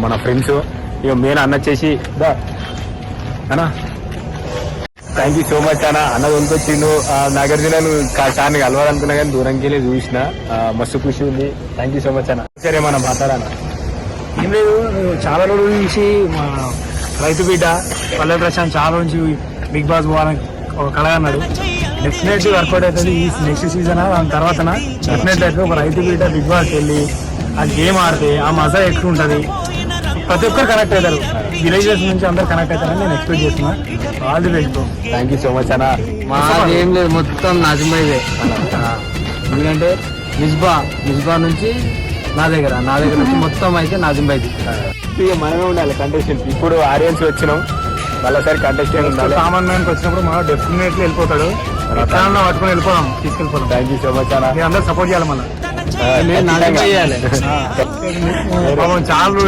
మన ఫ్రెండ్స్ ఇక మెయిన్ అన్న వచ్చేసి అన్నా థ్యాంక్ యూ సో మచ్ అన్న కొనుకొచ్చిండు. నాగార్జున సార్ని కలవాలనుకున్నా కానీ దూరంకి వెళ్ళి చూసిన మస్తు ఖుషి ఉంది. థ్యాంక్ యూ సో మచ్ అన్న. సరే మనం మాట్లాడాలి ఏం లేదు, చాలా రోజుల నుంచి మా రైతు బిడ్డ పల్లె ప్రశాంత్ చాలా నుంచి బిగ్ బాస్ పోవాలని ఒక కళ అన్నాడు. డెఫినెట్లీ వర్కౌట్ అవుతుంది ఈ నెక్స్ట్ సీజన్. దాని తర్వాత డెఫినెట్లీ అయితే ఒక రైతు బిడ్డ బిగ్ బాస్ వెళ్ళి ఆ గేమ్ ఆడితే ఆ మజా ఎక్కువ ఉంటుంది. ప్రతి ఒక్కరు కనెక్ట్ అవుతారు, విలేజెస్ నుంచి అందరు కనెక్ట్ అవుతారని నేను ఎక్స్పెక్ట్ చేస్తున్నా. All the best. Thank you so much అన్న. మాది ఏం లేదు, మొత్తం నాజింబాయిదే. ఎందుకంటే మిస్బా నుంచి నా దగ్గర నుంచి మొత్తం అయితే నాజింబాయిది. ఇక మనమే ఉండాలి కంటెస్టెంట్. ఇప్పుడు ఆడియన్స్ వచ్చినాం, మళ్ళీసారి కంటెస్టెంట్ ఉండాలి. కామన్ మ్యాన్కి వచ్చినప్పుడు మనం డెఫినెట్లీ వెళ్ళిపోతాడు. పట్టుకొని వెళ్ళిపోదాం, తీసుకెళ్ళిపోదాం. థ్యాంక్ యూ సో మచ్ అన్న. మీరు అందరూ సపోర్ట్ చేయాలి. మన నాజింబాయి చేయాలి. చాలా